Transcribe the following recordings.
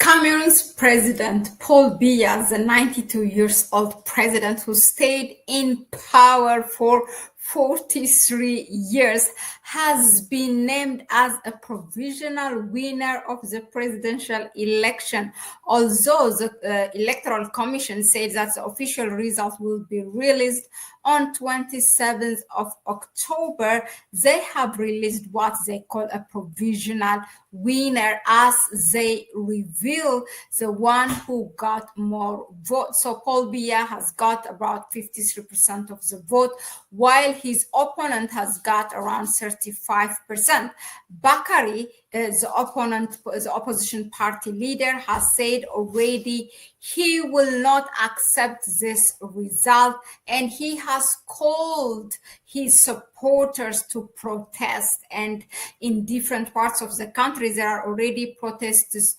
Cameroon's president, Paul Biya, the 92 years old president who stayed in power for 43 years, has been named as a provisional winner of the presidential election. Although the Electoral Commission said that the official result will be released on 27th of October, they have released what they call a provisional winner as they reveal the one who got more votes. So Paul Biya has got about 53% of the vote, while his opponent has got around 35%. Bakari, the opposition party leader, has said already he will not accept this result, and he has called his supporters to protest. And in different parts of the country, there are already protests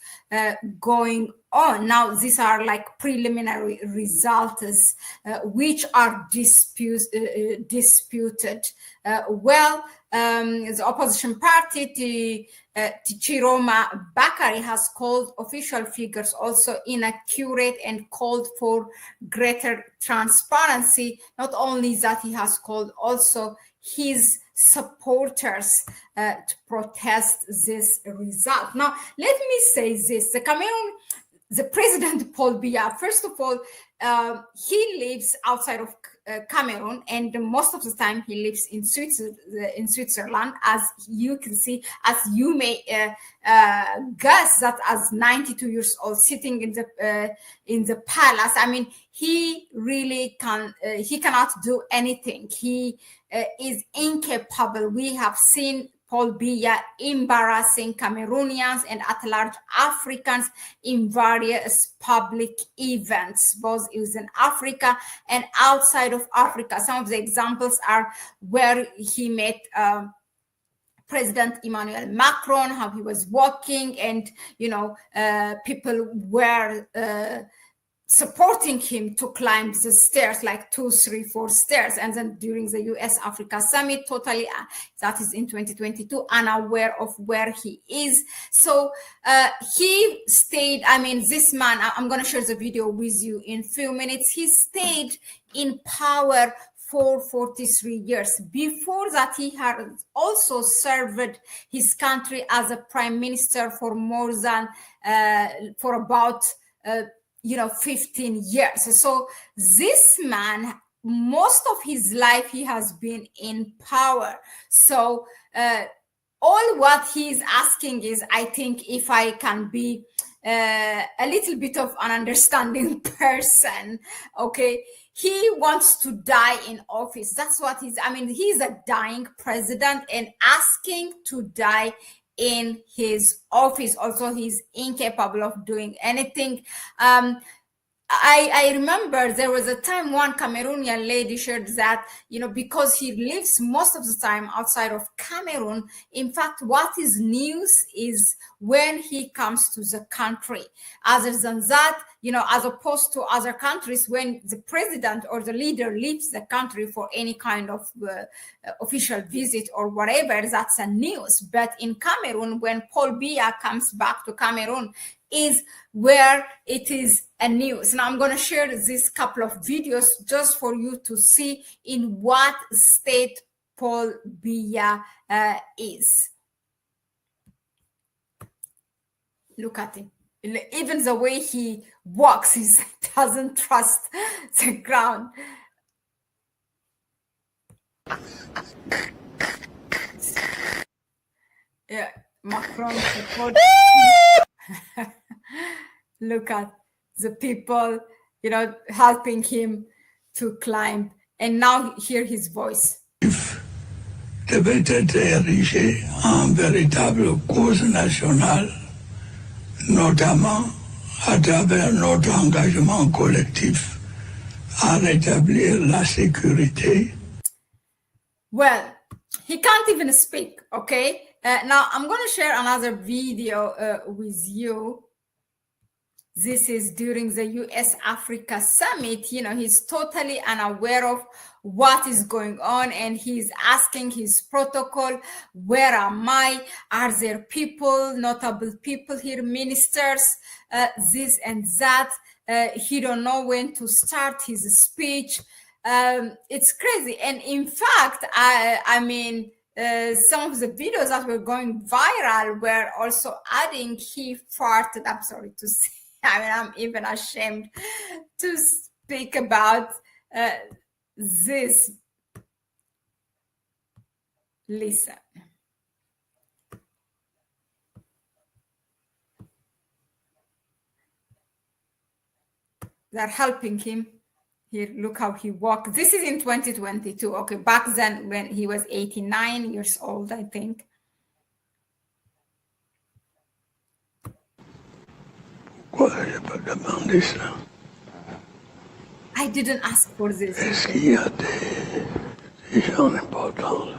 going on. Now, these are like preliminary results which are disputed. The opposition party, Chiroma Bakari, has called official figures also inaccurate and called for greater transparency. Not only that, he has called also his supporters to protest this result. Now, let me say this. The president, Paul Biya, first of all, he lives outside of Cameroon, and most of the time he lives in Switzerland, as you can see, as you may guess, that as 92 years old, sitting in the palace. I mean, he really cannot do anything. He is incapable. We have seen Paul Biya embarrassing Cameroonians and at large Africans in various public events, both in Africa and outside of Africa. Some of the examples are where he met President Emmanuel Macron, how he was walking, and people were supporting him to climb the stairs, like 2, 3, 4 stairs. And then during the US Africa Summit, totally, that is in 2022, unaware of where he is. So he stayed, this man, I'm going to share the video with you in a few minutes. He stayed in power for 43 years. Before that, he had also served his country as a prime minister for more than, for about 15 years. So this man, most of his life, he has been in power. So all what he is asking is, I think, if I can be a little bit of an understanding person, okay, he wants to die in office. That's what he's a dying president and asking to die in his office. Also, he's incapable of doing anything. I remember there was a time one Cameroonian lady shared that, because he lives most of the time outside of Cameroon, in fact, what is news is when he comes to the country. Other than that, as opposed to other countries, when the president or the leader leaves the country for any kind of official visit or whatever, that's a news. But in Cameroon, when Paul Biya comes back to Cameroon, is where it is a news. Now I'm going to share this couple of videos just for you to see in what state Paul Biya is. Look at him. Even the way he walks, he doesn't trust the ground. Yeah, Macron support. Look at the people, helping him to climb. And now hear his voice. Devait être érigé en véritable cause nationale, notamment à travers notre engagement collectif à rétablir la sécurité. Well, he can't even speak, okay? Now, I'm going to share another video with you. this is during the US-Africa summit. You know, he's totally unaware of what is going on, and he's asking his protocol, where am I? Are there people, notable people here, ministers, this and that? He don't know when to start his speech. It's crazy. And in fact, I mean, some of the videos that were going viral were also adding he farted. I'm sorry to say. I mean, I'm even ashamed to speak about this. Listen. They're helping him. Here, look how he walked. This is in 2022. Okay, back then when he was 89 years old, I think. I didn't ask for this. Est-ce qu'il y a des gens importants?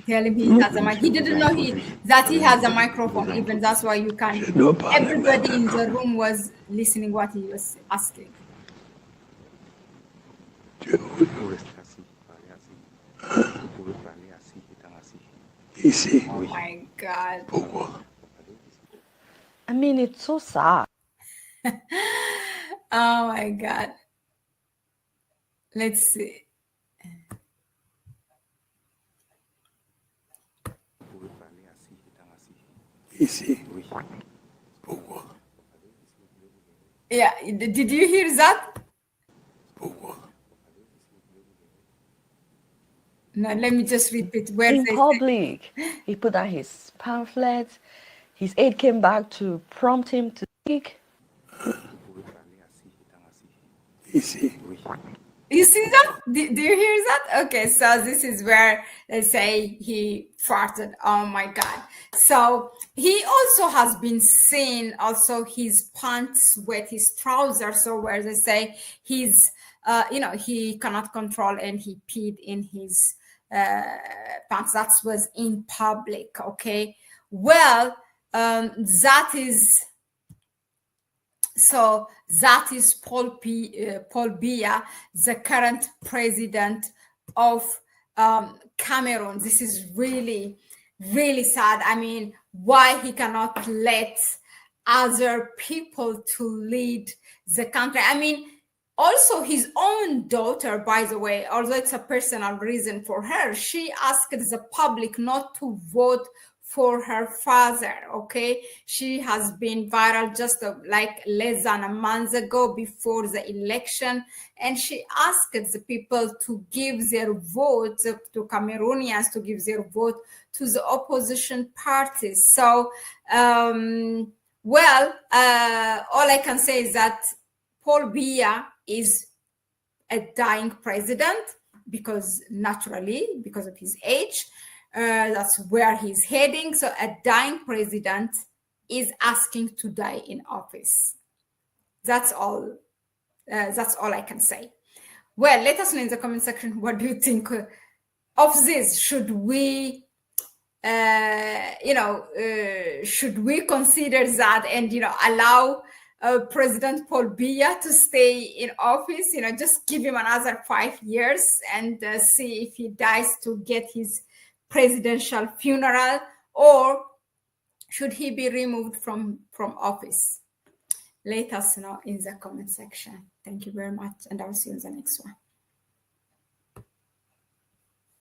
Telling me he has a mic. He didn't know that he has a microphone. Even that's why you can't. Everybody in the room was listening what he was asking. Ici. Oh my God. Pourquoi? I mean, it's so sad. Oh my God. Let's see. Ici. Pourquoi? Yeah, did you hear that? Pourquoi? No, let me just repeat. Where In they public, he put out his pamphlet. His aide came back to prompt him to speak. Ici. You see that? Do you hear that? Okay, so this is where they say he farted. Oh my God. So he also has been seen, also his pants wet, his trousers, so where they say he's, you know, he cannot control and he peed in his pants. That was in public, okay? Well, that is... So that is Paul Biya, the current president of Cameroon. This is really, really sad. I mean, why he cannot let other people to lead the country. I mean, also his own daughter, by the way, although it's a personal reason for her, she asked the public not to vote for her father, okay? She has been viral just like less than a month ago before the election, and she asked the people to give their vote, to Cameroonians to give their vote to the opposition parties. So, well, all I can say is that Paul Biya is a dying president because naturally, because of his age, that's where he's heading. So a dying president is asking to die in office. That's all I can say. Well, let us know in the comment section, what do you think of this? Should we, should we consider that and, allow President Paul Biya to stay in office, just give him another 5 years and see if he dies to get his presidential funeral, or should he be removed from office? Let us know in the comment section. Thank you very much, and I'll see you in the next one.